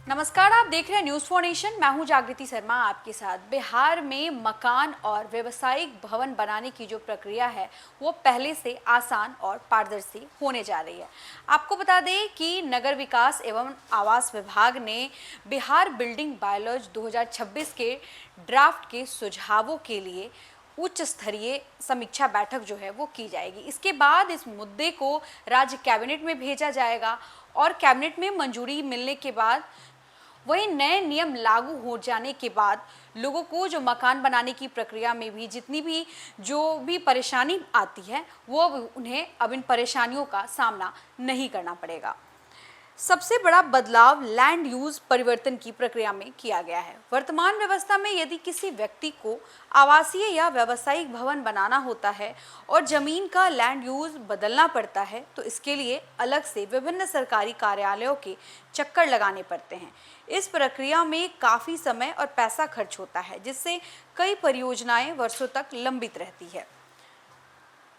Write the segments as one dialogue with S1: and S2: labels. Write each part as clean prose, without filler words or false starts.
S1: नमस्कार, आप देख रहे हैं न्यूज़ फॉर नेशन। मैं हूं जागृति शर्मा आपके साथ। बिहार में मकान और व्यवसायिक भवन बनाने की जो प्रक्रिया है वो पहले से आसान और पारदर्शी होने जा रही है। आपको बता दें कि नगर विकास एवं आवास विभाग ने बिहार बिल्डिंग बायलॉज 2026 के ड्राफ्ट के सुझावों के लिए उच्च स्तरीय समीक्षा बैठक जो है वो की जाएगी। इसके बाद इस मुद्दे को राज्य कैबिनेट में भेजा जाएगा और कैबिनेट में मंजूरी मिलने के बाद वही नए नियम लागू हो जाने के बाद लोगों को जो मकान बनाने की प्रक्रिया में भी जितनी भी जो भी परेशानी आती है वो अब उन्हें अब इन परेशानियों का सामना नहीं करना पड़ेगा। सबसे बड़ा बदलाव लैंड यूज परिवर्तन की प्रक्रिया में किया गया है। वर्तमान व्यवस्था में यदि किसी व्यक्ति को आवासीय या व्यावसायिक भवन बनाना होता है और जमीन का लैंड यूज बदलना पड़ता है तो इसके लिए अलग से विभिन्न सरकारी कार्यालयों के चक्कर लगाने पड़ते हैं। इस प्रक्रिया में काफी समय और पैसा खर्च होता है, जिससे कई परियोजनाएं वर्षों तक लंबित रहती है।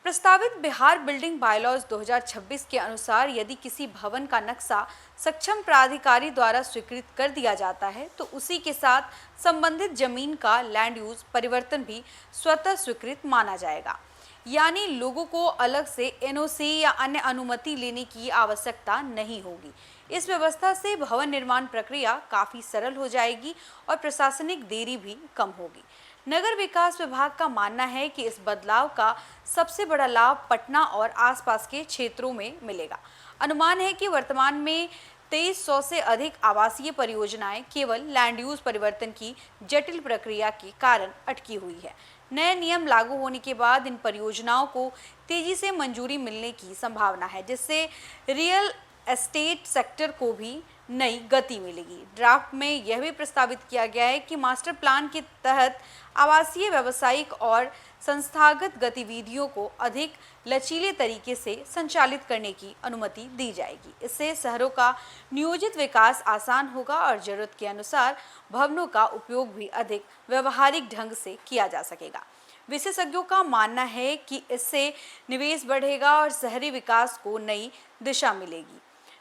S1: प्रस्तावित बिहार बिल्डिंग बायलॉज 2026 के अनुसार यदि किसी भवन का नक्शा सक्षम प्राधिकारी द्वारा स्वीकृत कर दिया जाता है तो उसी के साथ संबंधित जमीन का लैंड यूज परिवर्तन भी स्वतः स्वीकृत माना जाएगा। यानी लोगों को अलग से एनओसी या अन्य अनुमति लेने की आवश्यकता नहीं होगी। इस व्यवस्था से भवन निर्माण प्रक्रिया काफी सरल हो जाएगी और प्रशासनिक देरी भी कम होगी। नगर विकास विभाग का मानना है कि इस बदलाव का सबसे बड़ा लाभ पटना और आसपास के क्षेत्रों में मिलेगा। अनुमान है कि वर्तमान में 2300 से अधिक आवासीय परियोजनाएं केवल लैंड यूज परिवर्तन की जटिल प्रक्रिया के कारण अटकी हुई है। नए नियम लागू होने के बाद इन परियोजनाओं को तेजी से मंजूरी मिलने की संभावना है, जिससे रियल एस्टेट सेक्टर को भी नई गति मिलेगी। ड्राफ्ट में यह भी प्रस्तावित किया गया है कि मास्टर प्लान के तहत आवासीय, व्यावसायिक और संस्थागत गतिविधियों को अधिक लचीले तरीके से संचालित करने की अनुमति दी जाएगी। इससे शहरों का नियोजित विकास आसान होगा और जरूरत के अनुसार भवनों का उपयोग भी अधिक व्यवहारिक ढंग से किया जा सकेगा। विशेषज्ञों का मानना है कि इससे निवेश बढ़ेगा और शहरी विकास को नई दिशा मिलेगी।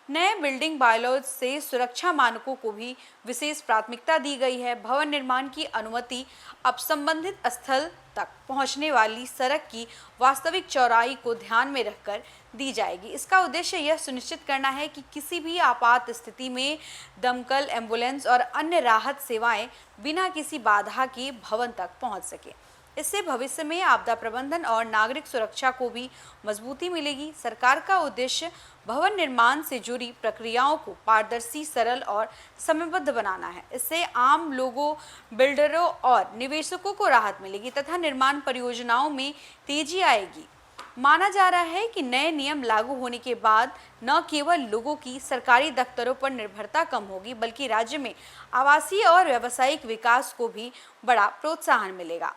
S1: नए बिल्डिंग बायलॉज से सुरक्षा मानकों को भी विशेष प्राथमिकता दी गई है। भवन निर्माण की अनुमति अब संबंधित स्थल तक पहुंचने वाली सड़क की वास्तविक चौड़ाई को ध्यान में रखकर दी जाएगी। इसका उद्देश्य यह सुनिश्चित करना है कि किसी भी आपात स्थिति में दमकल, एम्बुलेंस और अन्य राहत सेवाएं बिना किसी बाधा के भवन तक पहुंच सके। इससे भविष्य में आपदा प्रबंधन और नागरिक सुरक्षा को भी मजबूती मिलेगी। सरकार का उद्देश्य भवन निर्माण से जुड़ी प्रक्रियाओं को पारदर्शी, सरल और समयबद्ध बनाना है। इससे आम लोगों, बिल्डरों और निवेशकों को राहत मिलेगी तथा निर्माण परियोजनाओं में तेजी आएगी। माना जा रहा है कि नए नियम लागू होने के बाद न केवल लोगों की सरकारी दफ्तरों पर निर्भरता कम होगी, बल्कि राज्य में आवासीय और व्यावसायिक विकास को भी बड़ा प्रोत्साहन मिलेगा।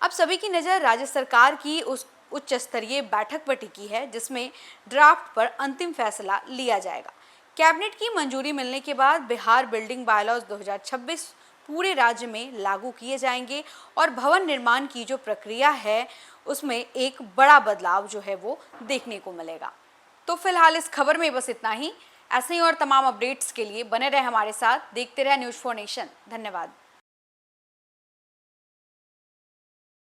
S1: अब सभी की नज़र राज्य सरकार की उस उच्च स्तरीय बैठक पर टिकी है, जिसमें ड्राफ्ट पर अंतिम फैसला लिया जाएगा। कैबिनेट की मंजूरी मिलने के बाद बिहार बिल्डिंग बायलॉज 2026 पूरे राज्य में लागू किए जाएंगे और भवन निर्माण की जो प्रक्रिया है उसमें एक बड़ा बदलाव जो है वो देखने को मिलेगा। तो फिलहाल इस खबर में बस इतना ही। ऐसे ही और तमाम अपडेट्स के लिए बने रहे हमारे साथ, देखते रहे न्यूज़ फॉर नेशन। धन्यवाद।